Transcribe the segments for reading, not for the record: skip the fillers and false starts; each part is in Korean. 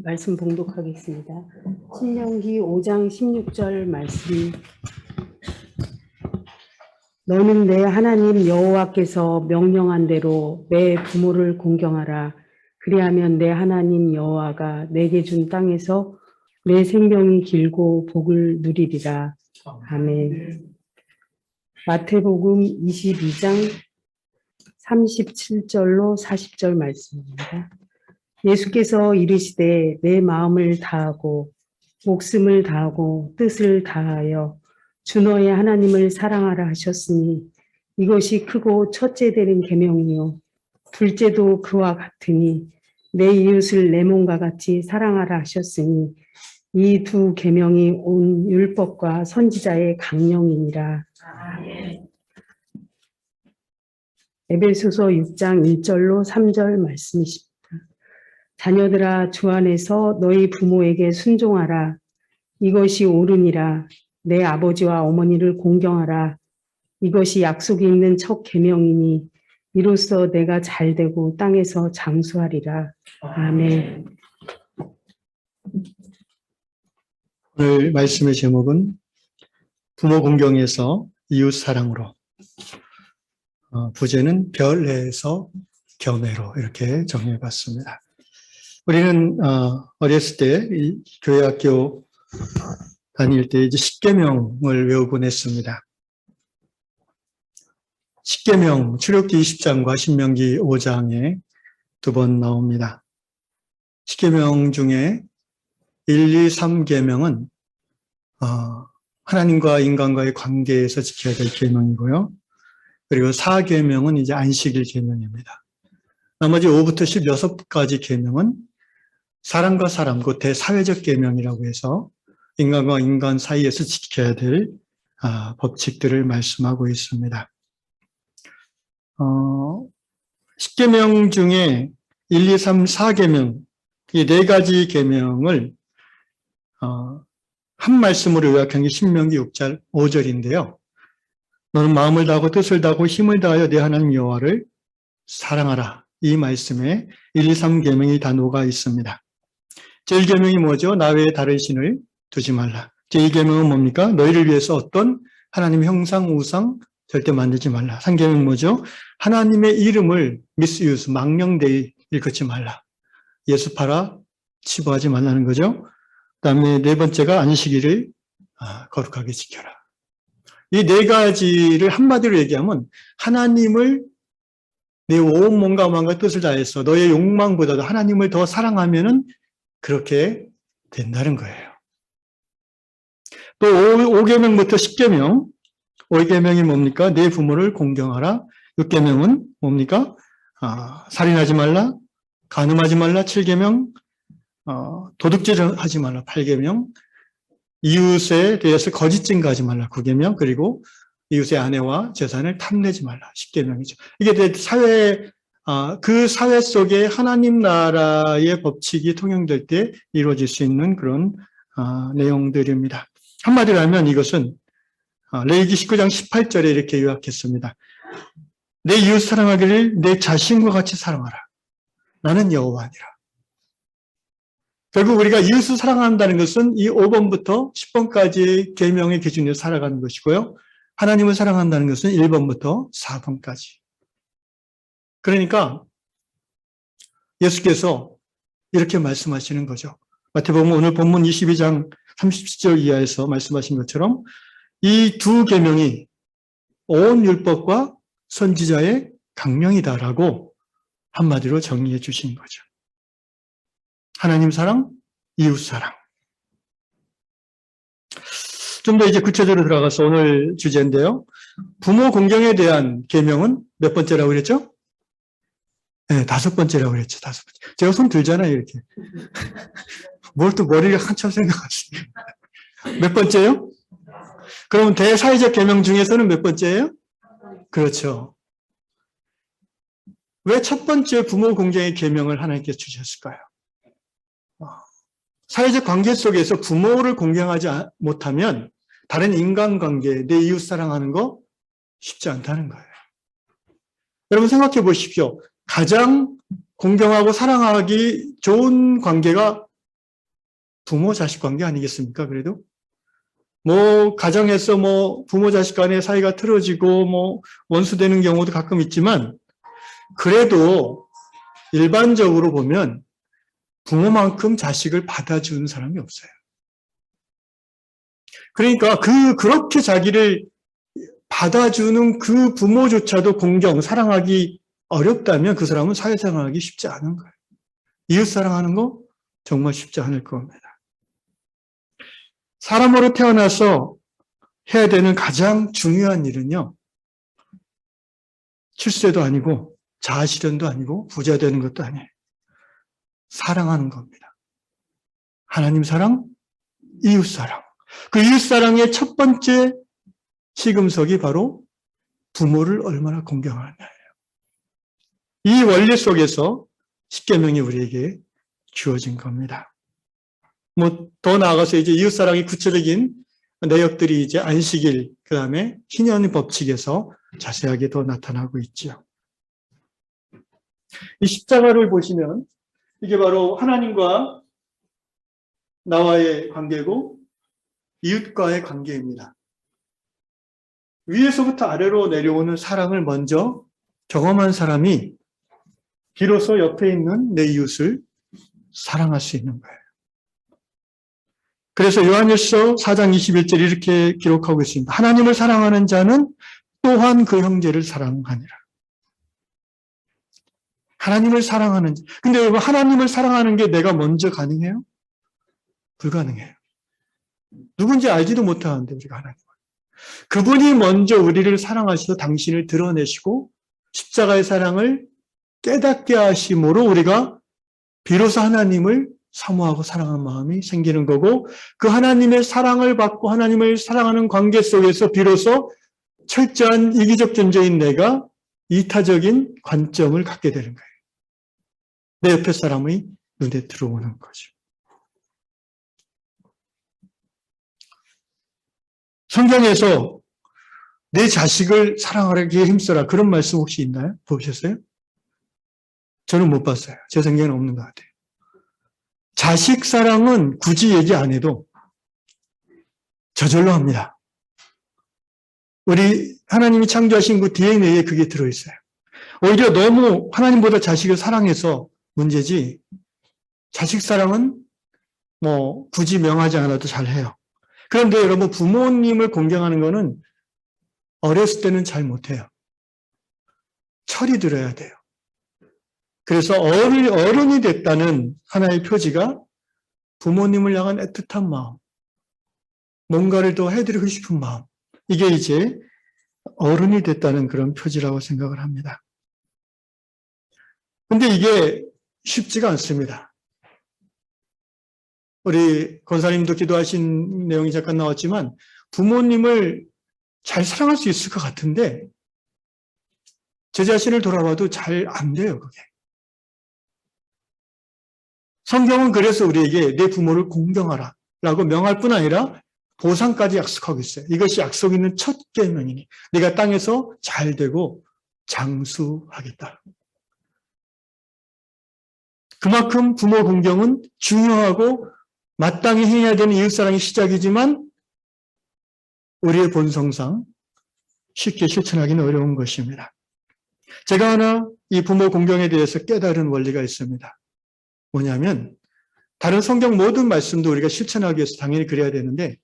말씀 봉독하겠습니다. 신명기 5장 16절 말씀. 너는 내 하나님 여호와께서 명령한 대로 내 부모를 공경하라. 그리하면 내 하나님 여호와가 내게 준 땅에서 내 생명이 길고 복을 누리리라. 아멘. 마태복음 22장 37절로 40절 말씀입니다. 예수께서 이르시되 내 마음을 다하고 목숨을 다하고 뜻을 다하여 주 너의 하나님을 사랑하라 하셨으니 이것이 크고 첫째 되는 계명이요 둘째도 그와 같으니 내 이웃을 내 몸과 같이 사랑하라 하셨으니 이 두 계명이 온 율법과 선지자의 강령이니라. 아멘. 에베소서 6장 1절로 3절 말씀이십니다. 자녀들아 주 안에서 너희 부모에게 순종하라. 이것이 옳으니라. 내 아버지와 어머니를 공경하라. 이것이 약속이 있는 첫 계명이니 이로써 내가 잘되고 땅에서 장수하리라. 아멘. 오늘 말씀의 제목은 부모 공경에서 이웃 사랑으로, 부제는 별내에서 겸해로 이렇게 정리해봤습니다. 우리는 어렸을 때 교회 학교 다닐 때 이제 십계명을 외우곤 했습니다. 십계명 출애굽기 20장과 신명기 5장에 두 번 나옵니다. 십계명 중에 1, 2, 3계명은 하나님과 인간과의 관계에서 지켜야 될 계명이고요. 그리고 4계명은 이제 안식일 계명입니다. 나머지 5부터 16가지 계명은 사람과 사람, 그 대사회적 계명이라고 해서 인간과 인간 사이에서 지켜야 될 법칙들을 말씀하고 있습니다. 10계명 중에 1, 2, 3, 4계명, 이 4가지 계명을 한 말씀으로 요약한 게 신명기 6장 5절인데요. 너는 마음을 다하고 뜻을 다하고 힘을 다하여 내 하나님 여호와를 사랑하라. 이 말씀에 1, 2, 3계명이 다 녹아 있습니다. 제1계명이 뭐죠? 나 외에 다른 신을 두지 말라. 제2계명은 뭡니까? 너희를 위해서 어떤 하나님의 형상, 우상 절대 만들지 말라. 3계명은 뭐죠? 하나님의 이름을 미스유스, 망령되이 일컫지 말라. 예습하라, 치부하지 말라는 거죠. 그 다음에 4번째가 안식일을 거룩하게 지켜라. 이 4가지를 한마디로 얘기하면 하나님을 내 온 몸과 마음과 뜻을 다해서 너의 욕망보다도 하나님을 더 사랑하면은 그렇게 된다는 거예요. 또 5계명부터 10계명, 5계명이 뭡니까? 내 부모를 공경하라. 6계명은 뭡니까? 살인하지 말라, 간음하지 말라. 7계명, 도둑질하지 말라. 8계명, 이웃에 대해서 거짓 증거하지 말라. 9계명, 그리고 이웃의 아내와 재산을 탐내지 말라. 10계명이죠. 이게 그 사회 속에 하나님 나라의 법칙이 통용될 때 이루어질 수 있는 그런 내용들입니다. 한마디로 하면 이것은 레위기 19장 18절에 이렇게 요약했습니다. 내 이웃 사랑하기를 내 자신과 같이 사랑하라. 나는 여호와니라. 결국 우리가 이웃을 사랑한다는 것은 이 5번부터 10번까지의 계명의 기준으로 살아가는 것이고요. 하나님을 사랑한다는 것은 1번부터 4번까지. 그러니까 예수께서 이렇게 말씀하시는 거죠. 마태복음 오늘 본문 22장 37절 이하에서 말씀하신 것처럼 이 두 계명이 온 율법과 선지자의 강령이다라고 한마디로 정리해 주신 거죠. 하나님 사랑, 이웃 사랑. 좀 더 이제 구체적으로 들어가서 오늘 주제인데요. 부모 공경에 대한 계명은 몇 번째라고 그랬죠? 네, 5번째라고 그랬죠. 5번째. 제가 손 들잖아요, 이렇게. 뭘 또 머리를 한참 생각하시네요. 몇 번째요? 그럼 대사회적 계명 중에서는 몇 번째예요? 그렇죠. 왜 첫 번째 부모 공경의 계명을 하나님께 주셨을까요? 사회적 관계 속에서 부모를 공경하지 못하면 다른 인간관계, 내 이웃 사랑하는 거 쉽지 않다는 거예요. 여러분 생각해 보십시오. 가장 공경하고 사랑하기 좋은 관계가 부모 자식 관계 아니겠습니까? 그래도 뭐 가정에서 뭐 부모 자식 간의 사이가 틀어지고 뭐 원수되는 경우도 가끔 있지만 그래도 일반적으로 보면 부모만큼 자식을 받아주는 사람이 없어요. 그러니까 그렇게 자기를 받아주는 그 부모조차도 공경, 사랑하기 어렵다면 그 사람은 사회생활하기 쉽지 않은 거예요. 이웃 사랑하는 거 정말 쉽지 않을 겁니다. 사람으로 태어나서 해야 되는 가장 중요한 일은요, 출세도 아니고 자아실현도 아니고 부자 되는 것도 아니에요. 사랑하는 겁니다. 하나님 사랑, 이웃 사랑. 그 이웃 사랑의 첫 번째 시금석이 바로 부모를 얼마나 공경하느냐예요. 이 원리 속에서 십계명이 우리에게 주어진 겁니다. 뭐 더 나아가서 이제 이웃 사랑의 구체적인 내역들이 이제 안식일, 그 다음에 희년 법칙에서 자세하게 더 나타나고 있죠. 이 십자가를 보시면 이게 바로 하나님과 나와의 관계고 이웃과의 관계입니다. 위에서부터 아래로 내려오는 사랑을 먼저 경험한 사람이 비로소 옆에 있는 내 이웃을 사랑할 수 있는 거예요. 그래서 요한일서 4장 21절 이렇게 기록하고 있습니다. 하나님을 사랑하는 자는 또한 그 형제를 사랑하니라. 하나님을 사랑하는 자. 근데 여러분, 하나님을 사랑하는 게 내가 먼저 가능해요? 불가능해요. 누군지 알지도 못하는데 우리가 하나님을. 그분이 먼저 우리를 사랑하셔서 당신을 드러내시고 십자가의 사랑을 깨닫게 하심으로 우리가 비로소 하나님을 사모하고 사랑하는 마음이 생기는 거고, 그 하나님의 사랑을 받고 하나님을 사랑하는 관계 속에서 비로소 철저한 이기적 존재인 내가 이타적인 관점을 갖게 되는 거예요. 내 옆에 사람의 눈에 들어오는 거죠. 성경에서 내 자식을 사랑하기에 힘써라, 그런 말씀 혹시 있나요? 보셨어요? 저는 못 봤어요. 제 성경에는 없는 것 같아요. 자식 사랑은 굳이 얘기 안 해도 저절로 합니다. 우리 하나님이 창조하신 그 DNA에 그게 들어있어요. 오히려 너무 하나님보다 자식을 사랑해서 문제지, 자식 사랑은 뭐 굳이 명하지 않아도 잘해요. 그런데 여러분, 부모님을 공경하는 거는 어렸을 때는 잘 못해요. 철이 들어야 돼요. 그래서 어른이 됐다는 하나의 표지가 부모님을 향한 애틋한 마음, 뭔가를 더 해드리고 싶은 마음, 이게 이제 어른이 됐다는 그런 표지라고 생각을 합니다. 근데 이게 쉽지가 않습니다. 우리 권사님도 기도하신 내용이 잠깐 나왔지만 부모님을 잘 사랑할 수 있을 것 같은데 제 자신을 돌아봐도 잘 안 돼요, 그게. 성경은 그래서 우리에게 내 부모를 공경하라 라고 명할 뿐 아니라 보상까지 약속하고 있어요. 이것이 약속 있는 첫 계명이니 네가 땅에서 잘 되고 장수하겠다. 그만큼 부모 공경은 중요하고 마땅히 해야 되는 이웃사랑의 시작이지만 우리의 본성상 쉽게 실천하기는 어려운 것입니다. 제가 하나 이 부모 공경에 대해서 깨달은 원리가 있습니다. 뭐냐면 다른 성경 모든 말씀도 우리가 실천하기 위해서 당연히 그래야 되는데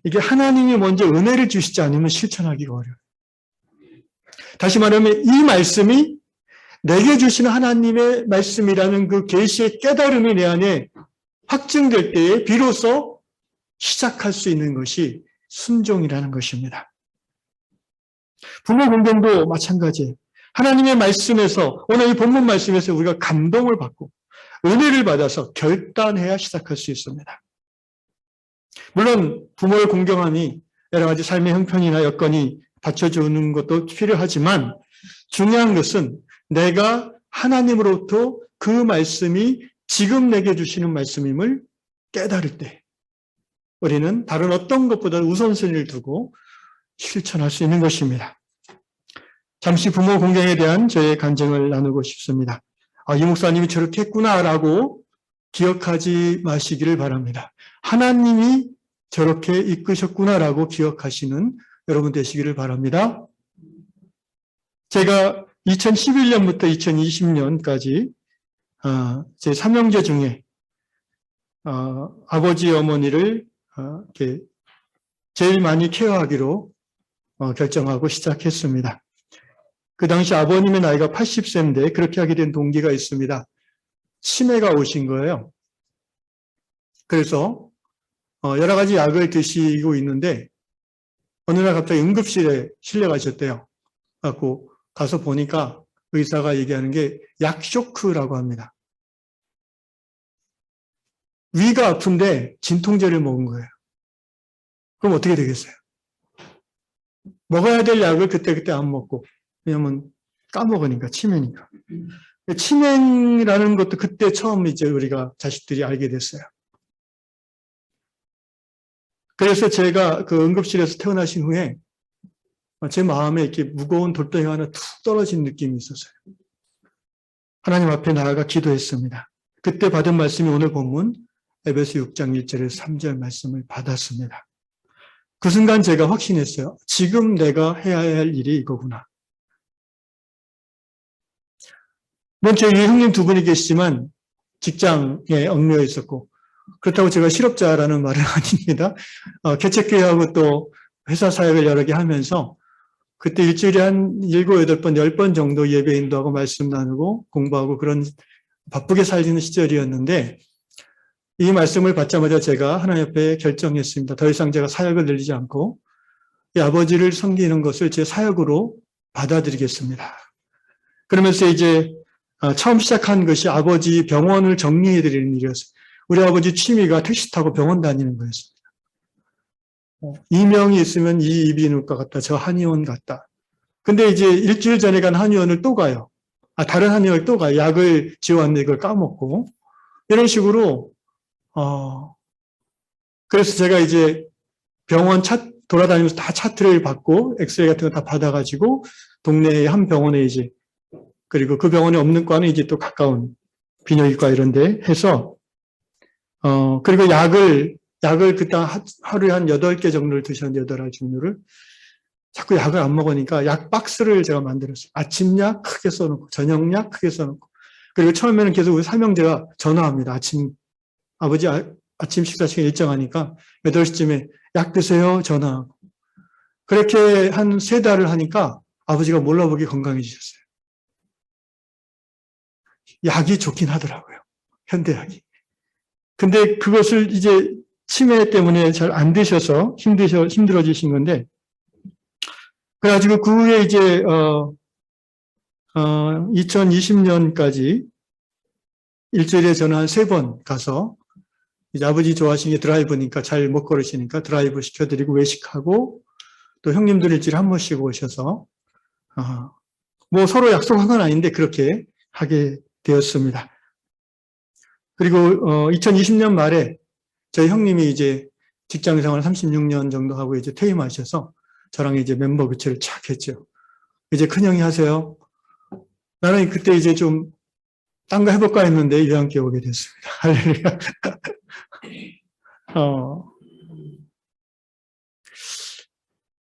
이게 하나님이 먼저 은혜를 주시지 않으면 실천하기가 어려워요. 다시 말하면 이 말씀이 내게 주시는 하나님의 말씀이라는 그 계시의 깨달음이 내 안에 확증될 때에 비로소 시작할 수 있는 것이 순종이라는 것입니다. 부모 공경도 마찬가지예요. 하나님의 말씀에서, 오늘 이 본문 말씀에서 우리가 감동을 받고 은혜를 받아서 결단해야 시작할 수 있습니다. 물론 부모의 공경함이 여러 가지 삶의 형편이나 여건이 받쳐주는 것도 필요하지만 중요한 것은 내가 하나님으로부터 그 말씀이 지금 내게 주시는 말씀임을 깨달을 때 우리는 다른 어떤 것보다 우선순위를 두고 실천할 수 있는 것입니다. 잠시 부모 공경에 대한 저의 간증을 나누고 싶습니다. 아, 이 목사님이 저렇게 했구나라고 기억하지 마시기를 바랍니다. 하나님이 저렇게 이끄셨구나라고 기억하시는 여러분 되시기를 바랍니다. 제가 2011년부터 2020년까지 제 삼형제 중에 아버지 어머니를 이렇게 제일 많이 케어하기로 결정하고 시작했습니다. 그 당시 아버님의 나이가 80세인데 그렇게 하게 된 동기가 있습니다. 치매가 오신 거예요. 그래서 여러 가지 약을 드시고 있는데 어느 날 갑자기 응급실에 실려가셨대요. 그래서 가서 보니까 의사가 얘기하는 게 약 쇼크라고 합니다. 위가 아픈데 진통제를 먹은 거예요. 그럼 어떻게 되겠어요? 먹어야 될 약을 그때그때 안 먹고, 왜냐면 까먹으니까, 치매니까. 치매라는 것도 그때 처음 이제 우리가 자식들이 알게 됐어요. 그래서 제가 그 응급실에서 퇴원하신 후에 제 마음에 이렇게 무거운 돌덩이 하나 툭 떨어진 느낌이 있었어요. 하나님 앞에 나아가 기도했습니다. 그때 받은 말씀이 오늘 본문 에베소 6장 1절에서 3절 말씀을 받았습니다. 그 순간 제가 확신했어요. 지금 내가 해야 할 일이 이거구나. 먼저 이 형님 두 분이 계시지만 직장에 얽매여 있었고, 그렇다고 제가 실업자라는 말은 아닙니다. 개척교회하고 또 회사 사역을 여러 개 하면서 그때 일주일에 한 7, 8번, 10번 정도 예배 인도하고 말씀 나누고 공부하고 그런 바쁘게 살리는 시절이었는데 이 말씀을 받자마자 제가 하나님 앞에 결정했습니다. 더 이상 제가 사역을 늘리지 않고 이 아버지를 섬기는 것을 제 사역으로 받아들이겠습니다. 그러면서 이제 처음 시작한 것이 아버지 병원을 정리해드리는 일이었어요. 우리 아버지 취미가 택시 타고 병원 다니는 거였습니다. 이명이 있으면 이 이비인후과 갔다, 저 한의원 갔다. 근데 이제 일주일 전에 간 한의원을 또 가요. 다른 한의원을 또 가요. 약을 지어왔는데 이걸 까먹고. 이런 식으로, 그래서 제가 이제 병원 돌아다니면서 다 차트를 받고, 엑스레이 같은 거 다 받아가지고, 동네의 한 병원에 이제, 그리고 그 병원에 없는 과는 이제 또 가까운 비뇨기과 이런 데 해서, 그리고 약을 그때 하루에 한 8개 정도를 드셨는데, 8알 종류를. 자꾸 약을 안 먹으니까 약 박스를 제가 만들었어요. 아침약 크게 써놓고, 저녁약 크게 써놓고. 그리고 처음에는 계속 우리 삼형제가 전화합니다. 아버지 아침 식사 시간 일정하니까 8시쯤에 약 드세요. 전화하고. 그렇게 한 3달을 하니까 아버지가 몰라보게 건강해지셨어요. 약이 좋긴 하더라고요. 현대약이. 근데 그것을 이제 치매 때문에 잘 안 드셔서 힘들어지신 건데, 그래가지고 그 후에 이제, 2020년까지 일주일에 저는 한 3번 가서, 이제 아버지 좋아하시는 게 드라이브니까 잘 못 걸으시니까 드라이브 시켜드리고 외식하고, 또 형님들 일주일에 한 번씩 오셔서, 뭐 서로 약속한 건 아닌데 그렇게 하게 되었습니다. 그리고 2020년 말에 저희 형님이 이제 직장 생활 36년 정도 하고 이제 퇴임하셔서 저랑 이제 멤버 교체를 착 했죠. 이제 큰형이 하세요. 나는 그때 이제 좀 딴 거 해볼까 했는데 유양께 오게 됐습니다. 할렐루야.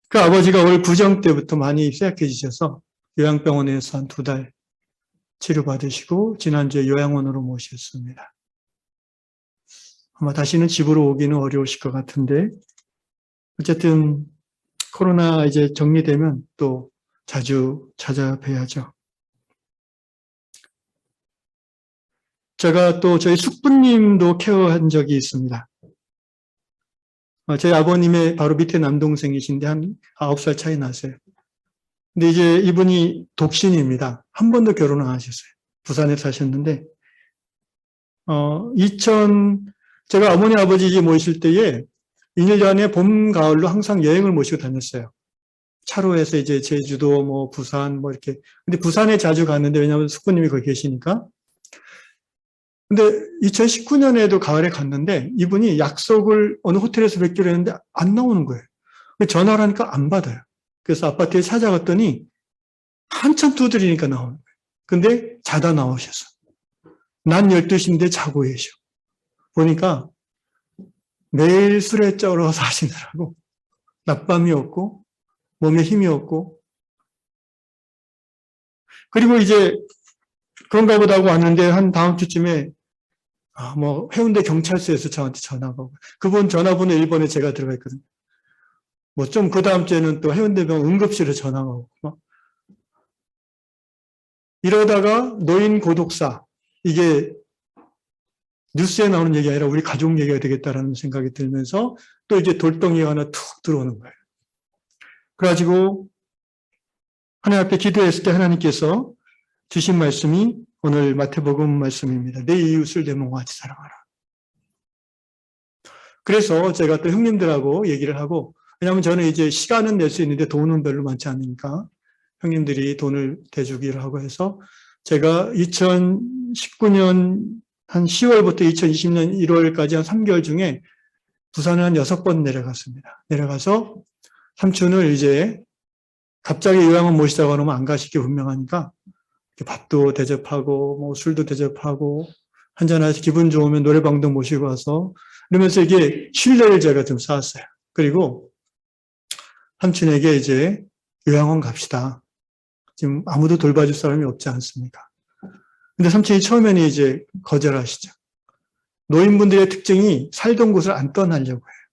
그 아버지가 올 구정 때부터 많이 쇠약해지셔서 요양병원에서 한 2달 치료받으시고 지난주에 요양원으로 모셨습니다. 아마 다시는 집으로 오기는 어려우실 것 같은데 어쨌든 코로나 이제 정리되면 또 자주 찾아뵈야죠. 제가 또 저희 숙부님도 케어한 적이 있습니다. 저희 아버님의 바로 밑에 남동생이신데 한 9살 차이 나세요. 근데 이제 이분이 독신입니다. 한 번도 결혼 안 하셨어요. 부산에 사셨는데, 제가 어머니 아버지 모이실 때에 1년에 봄, 가을로 항상 여행을 모시고 다녔어요. 차로 해서 이제 제주도, 뭐 부산, 뭐 이렇게. 근데 부산에 자주 갔는데 왜냐하면 숙부님이 거기 계시니까. 근데 2019년에도 가을에 갔는데 이분이 약속을 어느 호텔에서 뵙기로 했는데 안 나오는 거예요. 전화를 하니까 안 받아요. 그래서 아파트에 찾아갔더니 한참 두드리니까 나오는 거예요. 근데 자다 나오셔서. 낮 12시인데 자고 계셔. 보니까 매일 술에 쩔어 사시느라고 낮밤이 없고 몸에 힘이 없고, 그리고 이제 그런가 보다 하고 왔는데 한 다음 주쯤에 뭐 해운대 경찰서에서 저한테 전화가 오고, 그분 전화번호 1번에 제가 들어가 있거든요. 뭐 좀 그 다음 주에는 또 해운대병원 응급실에 전화가 오고 막. 이러다가 노인 고독사, 이게 뉴스에 나오는 얘기 아니라 우리 가족 얘기가 되겠다라는 생각이 들면서 또 이제 돌덩이가 하나 툭 들어오는 거예요. 그래가지고 하나님 앞에 기도했을 때 하나님께서 주신 말씀이 오늘 마태복음 말씀입니다. 내 이웃을 내 몸과 같이 사랑하라. 그래서 제가 또 형님들하고 얘기를 하고, 왜냐하면 저는 이제 시간은 낼 수 있는데 돈은 별로 많지 않으니까 형님들이 돈을 대주기를 하고 해서 제가 2019년 한 10월부터 2020년 1월까지 한 3개월 중에 부산을 한 6번 내려갔습니다. 내려가서 삼촌을 이제 갑자기 요양원 모시자고 하면 안 가실 게 분명하니까 밥도 대접하고 뭐 술도 대접하고 한잔하시 기분 좋으면 노래방도 모시고 와서 이러면서 이게 신뢰를 제가 좀 쌓았어요. 그리고 삼촌에게 이제 요양원 갑시다. 지금 아무도 돌봐줄 사람이 없지 않습니까? 근데 삼촌이 처음에는 이제 거절하시죠. 노인분들의 특징이 살던 곳을 안 떠나려고 해요.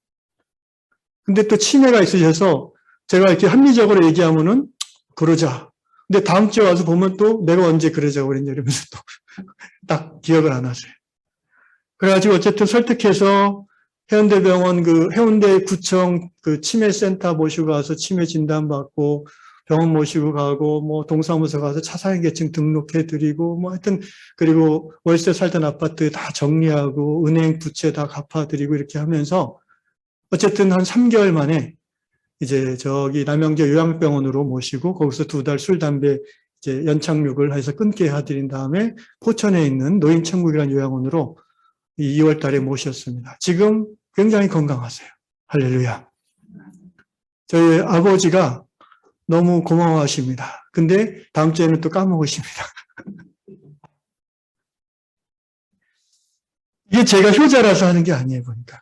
근데 또 치매가 있으셔서 제가 이렇게 합리적으로 얘기하면은 그러자. 근데 다음 주에 와서 보면 또 내가 언제 그러자고 그랬냐 이러면서 또 딱 기억을 안 하세요. 그래가지고 어쨌든 설득해서 해운대병원 그 해운대구청 그 치매센터 모시고 가서 치매 진단받고 병원 모시고 가고 뭐 동사무소 가서 차상위계층 등록해드리고 뭐 하여튼 그리고 월세 살던 아파트 다 정리하고 은행 부채 다 갚아드리고 이렇게 하면서 어쨌든 한 3개월 만에 이제 저기 남영재 요양병원으로 모시고 거기서 2달 술, 담배 이제 연착륙을 해서 끊게 해드린 다음에 포천에 있는 노인천국이라는 요양원으로 2월 달에 모셨습니다. 지금 굉장히 건강하세요. 할렐루야. 저희 아버지가 너무 고마워하십니다. 근데 다음 주에는 또 까먹으십니다. 이게 제가 효자라서 하는 게 아니에요, 보니까.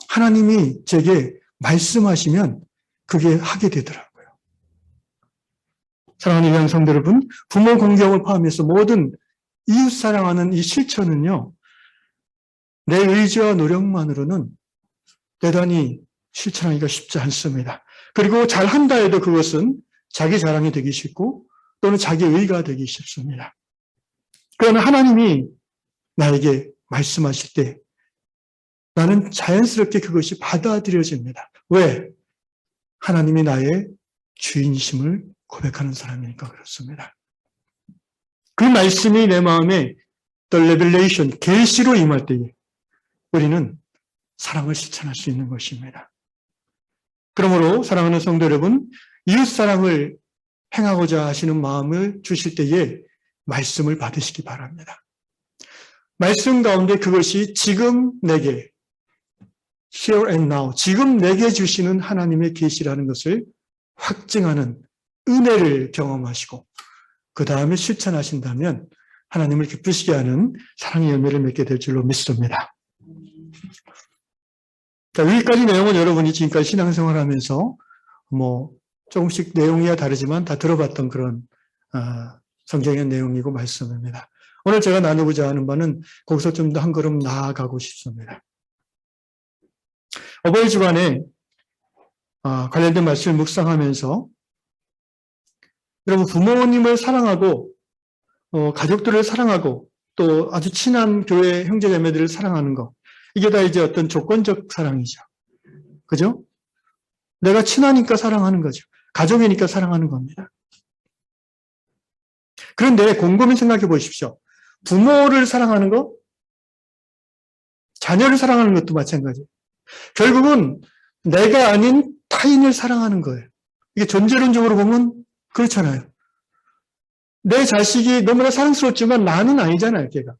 하나님이 제게 말씀하시면 그게 하게 되더라고요. 사랑하는 위안 성도 여러분, 부모 공경을 포함해서 모든 이웃 사랑하는 이 실천은요, 내 의지와 노력만으로는 대단히 실천하기가 쉽지 않습니다. 그리고 잘한다 해도 그것은 자기 자랑이 되기 쉽고 또는 자기 의가 되기 쉽습니다. 그러나 하나님이 나에게 말씀하실 때 나는 자연스럽게 그것이 받아들여집니다. 왜? 하나님이 나의 주인심을 고백하는 사람이니까 그렇습니다. 그 말씀이 내 마음에 the revelation, 계시로 임할 때에 우리는 사랑을 실천할 수 있는 것입니다. 그러므로 사랑하는 성도 여러분, 이웃사랑을 행하고자 하시는 마음을 주실 때에 말씀을 받으시기 바랍니다. 말씀 가운데 그것이 지금 내게 here and now, 지금 내게 주시는 하나님의 계시라는 것을 확증하는 은혜를 경험하시고 그 다음에 실천하신다면 하나님을 기쁘시게 하는 사랑의 열매를 맺게 될 줄로 믿습니다. 자, 여기까지 내용은 여러분이 지금까지 신앙생활하면서 뭐 조금씩 내용이야 다르지만 다 들어봤던 그런 성경의 내용이고 말씀입니다. 오늘 제가 나누고자 하는 바는 거기서 좀 더 한 걸음 나아가고 싶습니다. 어버이 주간에 관련된 말씀을 묵상하면서 여러분 부모님을 사랑하고 가족들을 사랑하고 또 아주 친한 교회 형제자매들을 사랑하는 것, 이게 다 이제 어떤 조건적 사랑이죠. 그죠? 내가 친하니까 사랑하는 거죠. 가족이니까 사랑하는 겁니다. 그런데 곰곰이 생각해 보십시오. 부모를 사랑하는 것, 자녀를 사랑하는 것도 마찬가지예요. 결국은 내가 아닌 타인을 사랑하는 거예요. 이게 존재론적으로 보면 그렇잖아요. 내 자식이 너무나 사랑스럽지만 나는 아니잖아요, 걔가.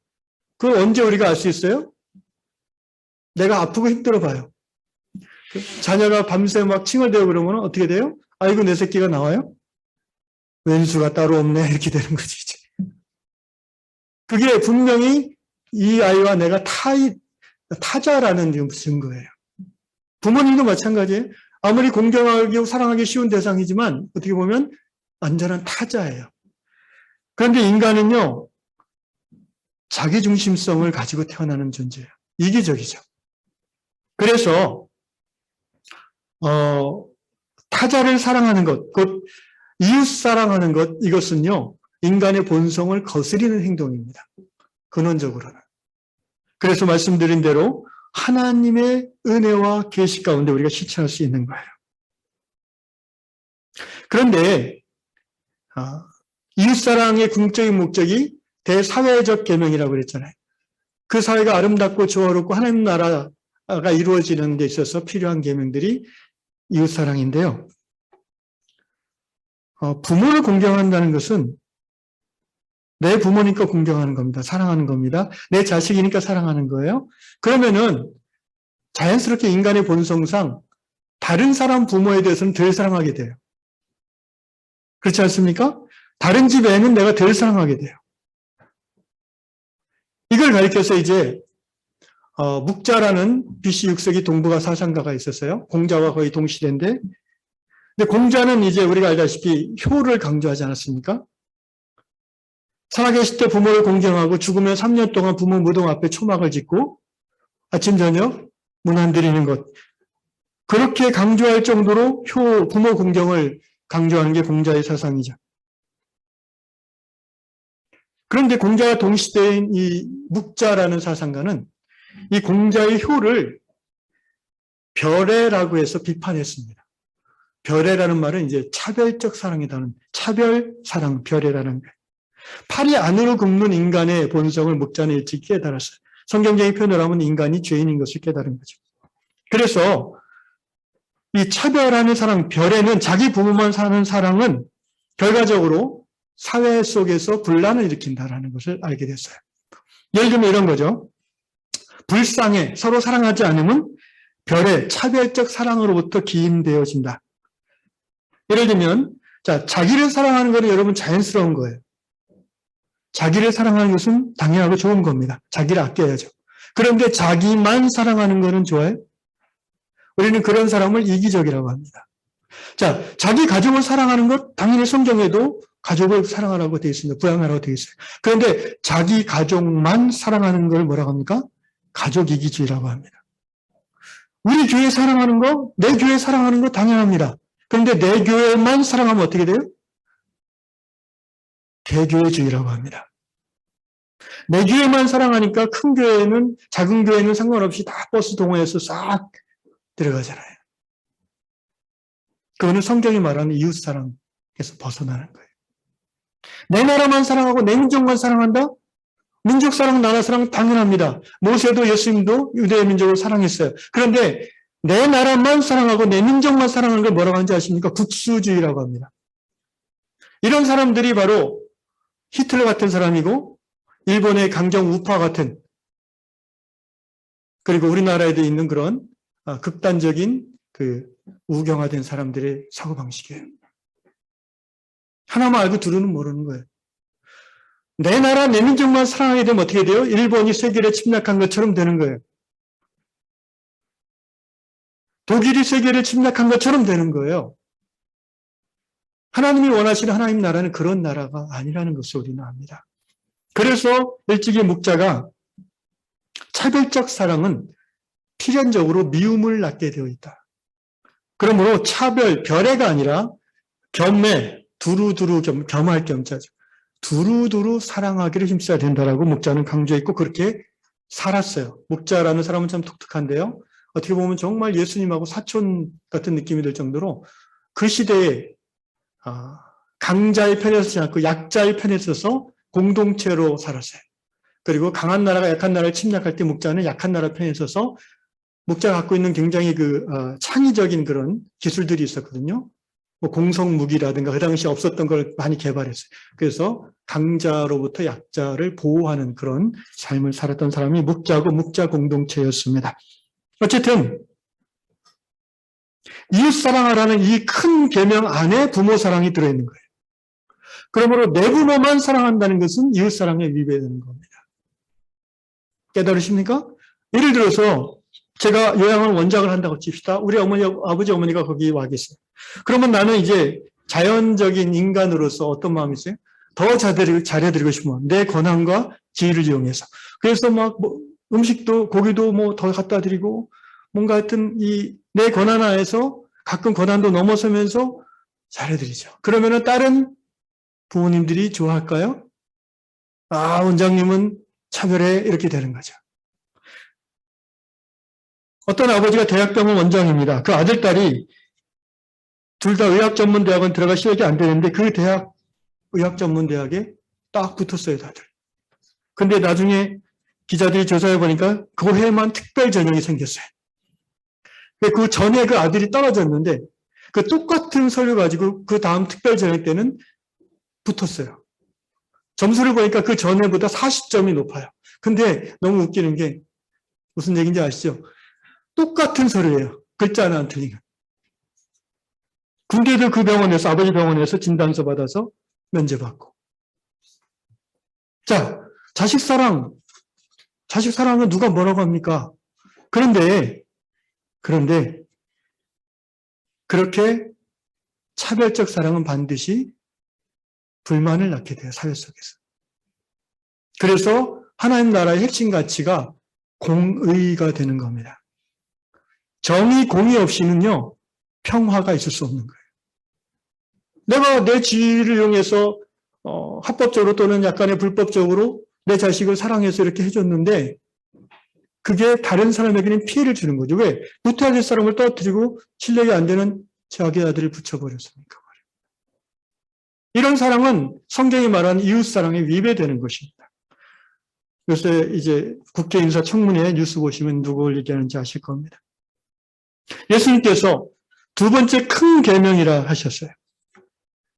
그걸 언제 우리가 알 수 있어요? 내가 아프고 힘들어 봐요. 자녀가 밤새 막 칭얼대고 그러면 어떻게 돼요? 아이고, 내 새끼가 나와요? 왼수가 따로 없네. 이렇게 되는 거지, 이제. 그게 분명히 이 아이와 내가 타자라는 증거예요. 부모님도 마찬가지예요. 아무리 공경하고 사랑하기 쉬운 대상이지만 어떻게 보면 완전한 타자예요. 그런데 인간은요, 자기중심성을 가지고 태어나는 존재예요. 이기적이죠. 그래서 타자를 사랑하는 것, 곧 이웃 사랑하는 것, 이것은요, 인간의 본성을 거스리는 행동입니다. 근원적으로는. 그래서 말씀드린 대로 하나님의 은혜와 계시 가운데 우리가 실천할 수 있는 거예요. 그런데 이웃사랑의 궁극적인 목적이 대사회적 계명이라고 그랬잖아요. 그 사회가 아름답고 조화롭고 하나님 나라가 이루어지는 데 있어서 필요한 계명들이 이웃사랑인데요. 부모를 공경한다는 것은 내 부모니까 공경하는 겁니다. 사랑하는 겁니다. 내 자식이니까 사랑하는 거예요. 그러면은 자연스럽게 인간의 본성상 다른 사람 부모에 대해서는 덜 사랑하게 돼요. 그렇지 않습니까? 다른 집 애는 내가 덜 사랑하게 돼요. 이걸 가리켜서 이제 묵자라는 BC 6세기 동북아 사상가가 있었어요. 공자와 거의 동시대인데, 근데 공자는 이제 우리가 알다시피 효를 강조하지 않았습니까? 살아계실 때 부모를 공경하고 죽으면 3년 동안 부모 무덤 앞에 초막을 짓고 아침 저녁 문안 드리는 것, 그렇게 강조할 정도로 부모 공경을 강조하는 게 공자의 사상이죠. 그런데 공자와 동시대인 이 묵자라는 사상가는 이 공자의 효를 별애라고 해서 비판했습니다. 별애라는 말은 이제 차별적 사랑이라는, 차별 사랑, 별애라는 거예요. 팔이 안으로 굽는 인간의 본성을 묵자는 일찍 깨달았어요. 성경적인 표현을 하면 인간이 죄인인 것을 깨달은 거죠. 그래서 이 차별하는 사랑, 별애는 자기 부모만 사는 사랑은 결과적으로 사회 속에서 분란을 일으킨다는 것을 알게 됐어요. 예를 들면 이런 거죠. 불쌍해, 서로 사랑하지 않으면 별의 차별적 사랑으로부터 기인되어진다. 예를 들면 자기를 사랑하는 것은 여러분 자연스러운 거예요. 자기를 사랑하는 것은 당연하고 좋은 겁니다. 자기를 아껴야죠. 그런데 자기만 사랑하는 것은 좋아요? 우리는 그런 사람을 이기적이라고 합니다. 자기 가족을 사랑하는 것 당연히 성경에도 가족을 사랑하라고 되어 있습니다. 부양하라고 되어 있어요. 그런데 자기 가족만 사랑하는 걸 뭐라고 합니까? 가족 이기주의라고 합니다. 우리 교회 사랑하는 거, 내 교회 사랑하는 거 당연합니다. 그런데 내 교회만 사랑하면 어떻게 돼요? 대교회주의라고 합니다. 내 교회만 사랑하니까 큰 교회는, 작은 교회는 상관없이 다 버스 동호회에서 싹 들어가잖아요. 그거는 성경이 말하는 이웃사랑에서 벗어나는 거예요. 내 나라만 사랑하고 내 민족만 사랑한다? 민족사랑, 나라사랑 당연합니다. 모세도 예수님도 유대의 민족을 사랑했어요. 그런데 내 나라만 사랑하고 내 민족만 사랑하는 걸 뭐라고 하는지 아십니까? 국수주의라고 합니다. 이런 사람들이 바로 히틀러 같은 사람이고 일본의 강경 우파 같은, 그리고 우리나라에도 있는 그런 극단적인 우경화된 사람들의 사고방식이에요. 하나만 알고 둘은 모르는 거예요. 내 나라, 내 민족만 사랑하게 되면 어떻게 돼요? 일본이 세계를 침략한 것처럼 되는 거예요. 독일이 세계를 침략한 것처럼 되는 거예요. 하나님이 원하시는 하나님 나라는 그런 나라가 아니라는 것을 우리는 압니다. 그래서 일찍이 묵자가 차별적 사랑은 필연적으로 미움을 낳게 되어 있다. 그러므로 차별, 별애가 아니라 겸해, 두루두루 겸할 겸자죠. 두루두루 사랑하기를 힘써야 된다라고 묵자는 강조했고 그렇게 살았어요. 묵자라는 사람은 참 독특한데요. 어떻게 보면 정말 예수님하고 사촌 같은 느낌이 들 정도로 그 시대에 강자의 편에 서지 않고 약자의 편에 서서 공동체로 살았어요. 그리고 강한 나라가 약한 나라를 침략할 때 묵자는 약한 나라 편에 서서 묵자가 갖고 있는 굉장히 창의적인 그런 기술들이 있었거든요. 뭐 공성무기라든가 그 당시 없었던 걸 많이 개발했어요. 그래서 강자로부터 약자를 보호하는 그런 삶을 살았던 사람이 묵자고 묵자 공동체였습니다. 어쨌든 이웃 사랑하라는 이 큰 계명 안에 부모 사랑이 들어있는 거예요. 그러므로 내 부모만 사랑한다는 것은 이웃 사랑에 위배되는 겁니다. 깨달으십니까? 예를 들어서 제가 요양원 원장을 한다고 칩시다. 우리 어머니, 아버지, 어머니가 거기 와 계세요. 그러면 나는 이제 자연적인 인간으로서 어떤 마음이 있어요? 더 잘해드리고 싶으면 내 권한과 지위를 이용해서. 그래서 막 음식도, 고기도 뭐 더 갖다 드리고 뭔가 하여튼 내 권한 하에서 가끔 권한도 넘어서면서 잘해드리죠. 그러면은 다른 부모님들이 좋아할까요? 아, 원장님은 차별해. 이렇게 되는 거죠. 어떤 아버지가 대학병원 원장입니다. 그 아들, 딸이 둘 다 의학전문대학원 들어갈 실력이 안 되는데 그 대학 의학전문대학에 딱 붙었어요, 다들. 근데 나중에 기자들이 조사해 보니까 그 해만 특별 전형이 생겼어요. 그 전에 그 아들이 떨어졌는데 그 똑같은 서류 가지고 그 다음 특별 전형 때는 붙었어요. 점수를 보니까 그 전에보다 40점이 높아요. 근데 너무 웃기는 게 무슨 얘기인지 아시죠? 똑같은 서류예요. 글자 하나 안 틀리는. 군대도 그 병원에서, 아버지 병원에서 진단서 받아서 면제받고. 자, 자식사랑은 누가 뭐라고 합니까? 그런데 그렇게 차별적 사랑은 반드시 불만을 낳게 돼요, 사회 속에서. 그래서 하나님 나라의 핵심 가치가 공의가 되는 겁니다. 정의, 공의 없이는요, 평화가 있을 수 없는 거예요. 내가 내 지위를 이용해서 합법적으로 또는 약간의 불법적으로 내 자식을 사랑해서 이렇게 해줬는데 그게 다른 사람에게는 피해를 주는 거죠. 왜? 붙어야 될 사람을 떨어뜨리고 실력이 안 되는 자기 아들을 붙여버렸으니까. 이런 사랑은 성경이 말하는 이웃사랑에 위배되는 것입니다. 요새 이제 국회 인사청문회 뉴스 보시면 누굴 얘기하는지 아실 겁니다. 예수님께서 두 번째 큰 계명이라 하셨어요.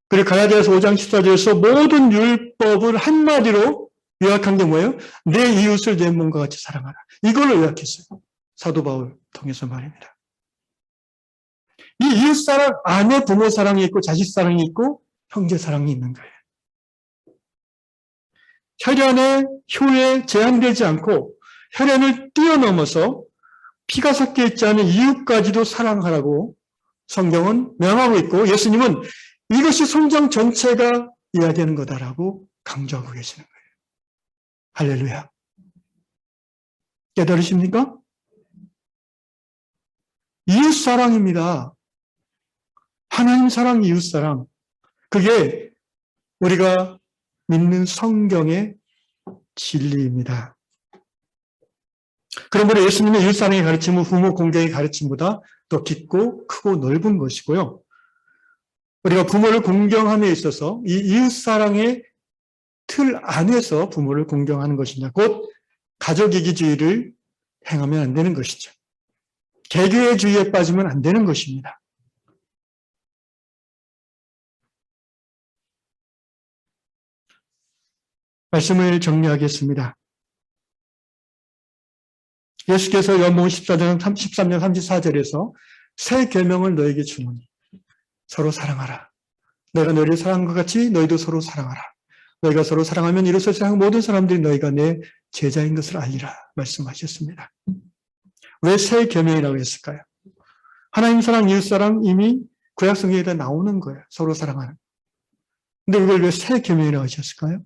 그리고 갈라디아서 5장 14절에서 모든 율법을 한마디로 요약한 게 뭐예요? 내 이웃을 내 몸과 같이 사랑하라. 이걸로 요약했어요. 사도 바울 통해서 말입니다. 이 이웃사랑 안에 부모 사랑이 있고 자식 사랑이 있고 형제 사랑이 있는 거예요. 혈연의 효에 제한되지 않고 혈연을 뛰어넘어서 피가 섞여 있지 않은 이웃까지도 사랑하라고 성경은 명하고 있고 예수님은 이것이 성경 전체가 이야기하는 거다라고 강조하고 계시는 거예요. 할렐루야. 깨달으십니까? 이웃사랑입니다. 하나님 사랑, 이웃사랑. 그게 우리가 믿는 성경의 진리입니다. 그러므로 예수님의 이웃사랑의 가르침은 부모 공경의 가르침보다 더 깊고 크고 넓은 것이고요. 우리가 부모를 공경함에 있어서 이 이웃사랑의 틀 안에서 부모를 공경하는 것이냐. 곧 가족이기주의를 행하면 안 되는 것이죠. 개교의주의에 빠지면 안 되는 것입니다. 말씀을 정리하겠습니다. 예수께서 요한복음 13장 34절에서 새 계명을 너에게 주노니 서로 사랑하라. 내가 너희를 사랑한 것 같이 너희도 서로 사랑하라. 너희가 서로 사랑하면 이로써 세상 모든 사람들이 너희가 내 제자인 것을 알리라 말씀하셨습니다. 왜 새 계명이라고 했을까요? 하나님 사랑, 이웃 사랑 이미 구약성경에다 나오는 거예요. 서로 사랑하는. 근데 이걸 왜 새 계명이라고 하셨을까요?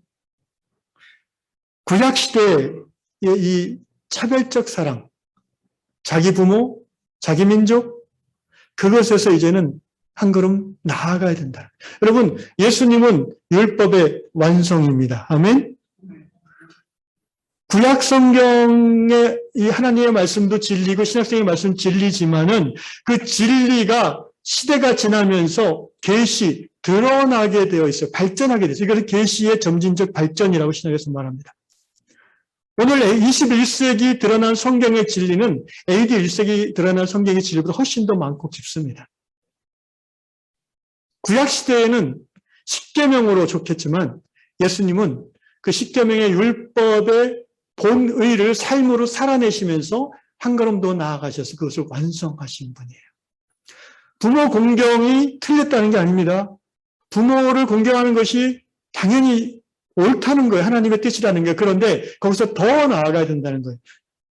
구약시대의 이 차별적 사랑, 자기 부모, 자기 민족, 그것에서 이제는 한 걸음 나아가야 된다. 여러분, 예수님은 율법의 완성입니다. 아멘? 구약 성경의 이 하나님의 말씀도 진리고 신약성의 말씀 진리지만은 그 진리가 시대가 지나면서 계시 드러나게 되어 있어요. 발전하게 되죠. 이것을 계시의 점진적 발전이라고 신약에서 말합니다. 오늘 21세기 드러난 성경의 진리는 AD 1세기 드러난 성경의 진리보다 훨씬 더 많고 깊습니다. 구약 시대에는 십계명으로 좋겠지만 예수님은 그 십계명의 율법의 본의를 삶으로 살아내시면서 한 걸음 더 나아가셔서 그것을 완성하신 분이에요. 부모 공경이 틀렸다는 게 아닙니다. 부모를 공경하는 것이 당연히 옳다는 거예요. 하나님의 뜻이라는 게. 그런데 거기서 더 나아가야 된다는 거예요.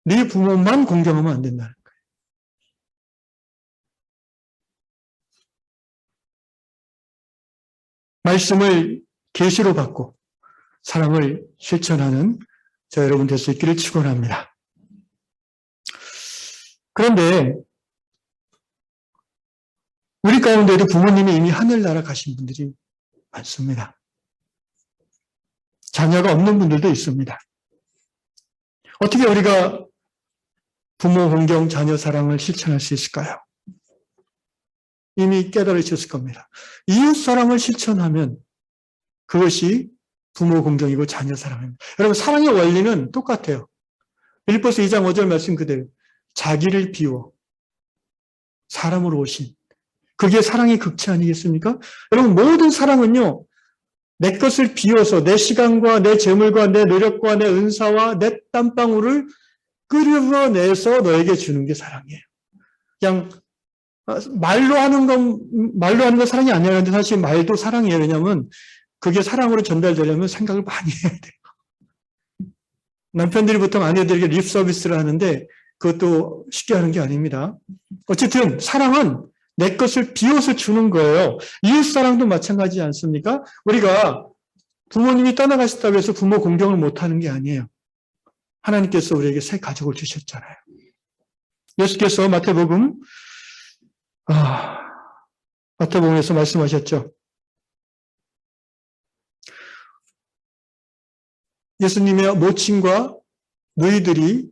네 부모만 공경하면 안 된다는 거예요. 말씀을 계시로 받고 사랑을 실천하는 저 여러분 될 수 있기를 축원합니다. 그런데 우리 가운데도 부모님이 이미 하늘나라 가신 분들이 많습니다. 자녀가 없는 분들도 있습니다. 어떻게 우리가 부모 공경, 자녀 사랑을 실천할 수 있을까요? 이미 깨달으셨을 겁니다. 이웃 사랑을 실천하면 그것이 부모 공경이고 자녀 사랑입니다. 여러분, 사랑의 원리는 똑같아요. 빌립보서 2장 5절 말씀 그대로 자기를 비워 사람으로 오신 그게 사랑의 극치 아니겠습니까? 여러분, 모든 사랑은요, 내 것을 비워서 내 시간과 내 재물과 내 노력과 내 은사와 내 땀방울을 끌어내서 너에게 주는 게 사랑이에요. 그냥 말로 하는 건 사랑이 아니라 근데 사실 말도 사랑이에요. 왜냐하면 그게 사랑으로 전달되려면 생각을 많이 해야 돼요. 남편들이 보통 아내들에게 립 서비스를 하는데 그것도 쉽게 하는 게 아닙니다. 어쨌든 사랑은 내 것을 비워서 주는 거예요. 이웃사랑도 마찬가지지 않습니까? 우리가 부모님이 떠나가셨다고 해서 부모 공경을 못하는 게 아니에요. 하나님께서 우리에게 새 가족을 주셨잖아요. 예수께서 마태복음에서 말씀하셨죠. 예수님의 모친과 누이들이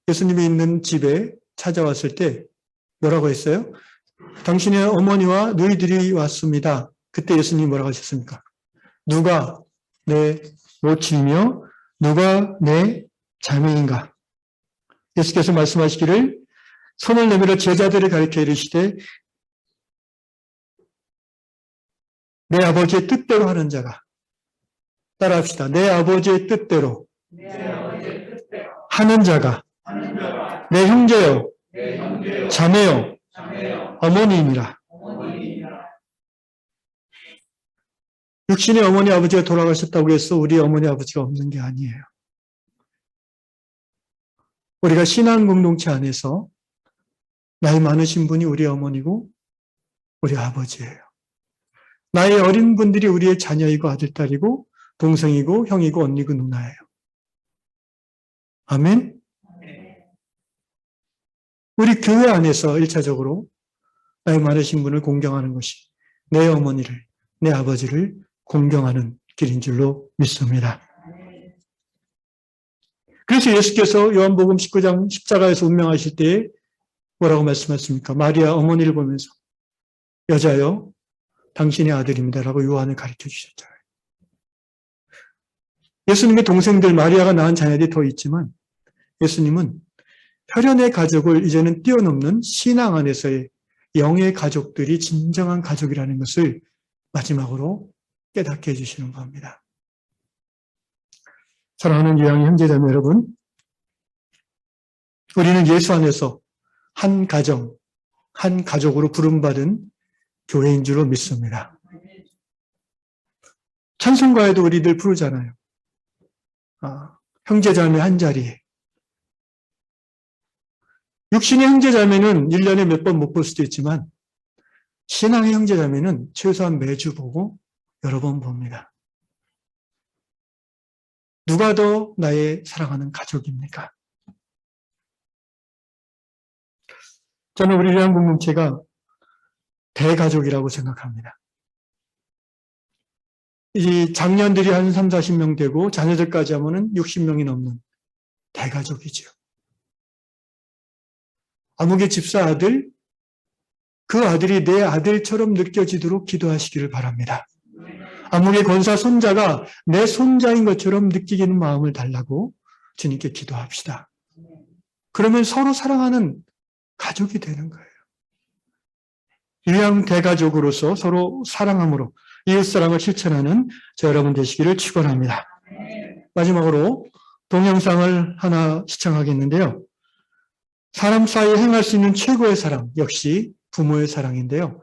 예수님이 있는 집에 찾아왔을 때 뭐라고 했어요? 당신의 어머니와 누이들이 왔습니다. 그때 예수님이 뭐라고 하셨습니까? 누가 내 모친이며 누가 내 자매인가? 예수께서 말씀하시기를 손을 내밀어 제자들을 가리켜 이르시되 내 아버지의 뜻대로 하는 자가 따라합시다. 내 아버지의 뜻대로 하는 자가 내 형제요 자매요 어머니이니라. 육신의 어머니 아버지가 돌아가셨다고 해서 우리 어머니 아버지가 없는 게 아니에요. 우리가 신앙 공동체 안에서 나이 많으신 분이 우리 어머니고 우리 아버지예요. 나이 어린 분들이 우리의 자녀이고 아들딸이고 동생이고 형이고 언니고 누나예요. 아멘? 우리 교회 안에서 1차적으로 나이 많으신 분을 공경하는 것이 내 어머니를, 내 아버지를 공경하는 길인 줄로 믿습니다. 그래서 예수께서 요한복음 19장 십자가에서 운명하실 때에 뭐라고 말씀하십니까? 마리아 어머니를 보면서 여자여 당신의 아들입니다 라고 요한을 가르쳐 주셨잖아요. 예수님의 동생들 마리아가 낳은 자녀들이 더 있지만 예수님은 혈연의 가족을 이제는 뛰어넘는 신앙 안에서의 영의 가족들이 진정한 가족이라는 것을 마지막으로 깨닫게 해주시는 겁니다. 사랑하는 유양의 형제자매 여러분, 우리는 예수 안에서 한 가정, 한 가족으로 부름받은 교회인 줄로 믿습니다. 찬송가에도 우리들 부르잖아요. 형제자매 한 자리에. 육신의 형제자매는 1년에 몇 번 못 볼 수도 있지만 신앙의 형제자매는 최소한 매주 보고 여러 번 봅니다. 누가 더 나의 사랑하는 가족입니까? 저는 우리 유양 공동체가 대가족이라고 생각합니다. 이 장년들이 한 3, 40명 되고 자녀들까지 하면은 60명이 넘는 대가족이죠. 아무개 집사 아들, 그 아들이 내 아들처럼 느껴지도록 기도하시기를 바랍니다. 아무개 권사 손자가 내 손자인 것처럼 느끼는 마음을 달라고 주님께 기도합시다. 그러면 서로 사랑하는 가족이 되는 거예요. 유양 대가족으로서 서로 사랑함으로 이웃사랑을 실천하는 저 여러분 되시기를 축원합니다. 마지막으로 동영상을 하나 시청하겠는데요. 사람 사이에 행할 수 있는 최고의 사랑, 역시 부모의 사랑인데요.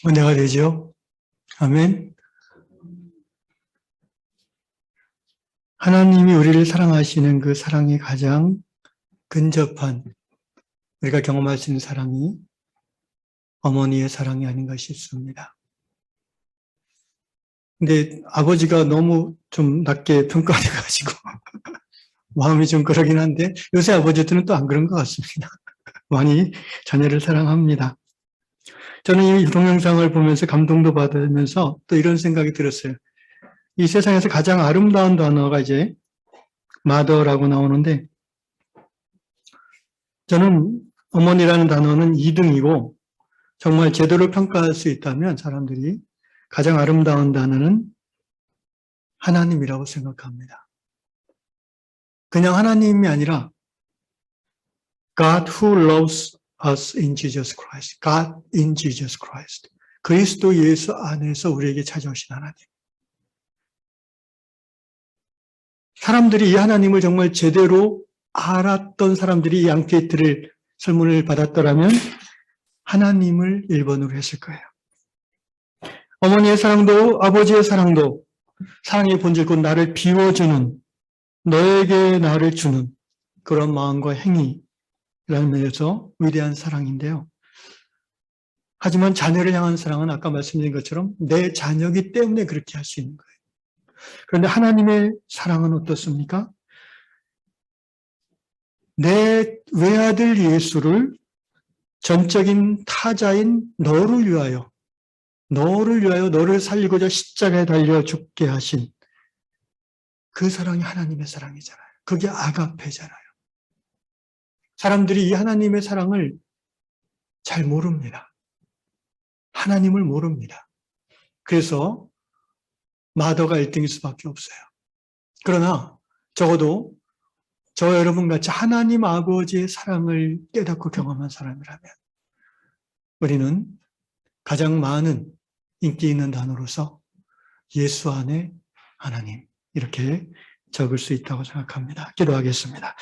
은혜가 되죠. 아멘. 하나님이 우리를 사랑하시는 그 사랑이 가장 근접한 우리가 경험할 수 있는 사랑이 어머니의 사랑이 아닌가 싶습니다. 근데 아버지가 너무 좀 낮게 평가돼가지고 마음이 좀 그러긴 한데 요새 아버지들은 또 안 그런 것 같습니다. 많이 자녀를 사랑합니다. 저는 이 동영상을 보면서 감동도 받으면서 또 이런 생각이 들었어요. 이 세상에서 가장 아름다운 단어가 이제 mother라고 나오는데 저는 어머니라는 단어는 2등이고 정말 제대로 평가할 수 있다면 사람들이 가장 아름다운 단어는 하나님이라고 생각합니다. 그냥 하나님이 아니라 God who loves us in Jesus Christ. God in Jesus Christ. 그리스도 예수 안에서 우리에게 찾아오신 하나님. 사람들이 이 하나님을 정말 제대로 알았던 사람들이 이 앙케이트를 설문을 받았더라면 하나님을 1번으로 했을 거예요. 어머니의 사랑도 아버지의 사랑도 사랑의 본질 곧 나를 비워주는 너에게 나를 주는 그런 마음과 행위라는 면에서 위대한 사랑인데요. 하지만 자녀를 향한 사랑은 아까 말씀드린 것처럼 내 자녀이기 때문에 그렇게 할 수 있는 거예요. 그런데 하나님의 사랑은 어떻습니까? 내 외아들 예수를 전적인 타자인 너를 위하여 너를 살리고자 십자가에 달려 죽게 하신 그 사랑이 하나님의 사랑이잖아요. 그게 아가페잖아요. 사람들이 이 하나님의 사랑을 잘 모릅니다. 하나님을 모릅니다. 그래서 마더가 1등일 수밖에 없어요. 그러나 적어도 저 여러분같이 하나님 아버지의 사랑을 깨닫고 경험한 사람이라면 우리는 가장 많은 인기 있는 단어로서 예수 안에 하나님 이렇게 적을 수 있다고 생각합니다. 기도하겠습니다.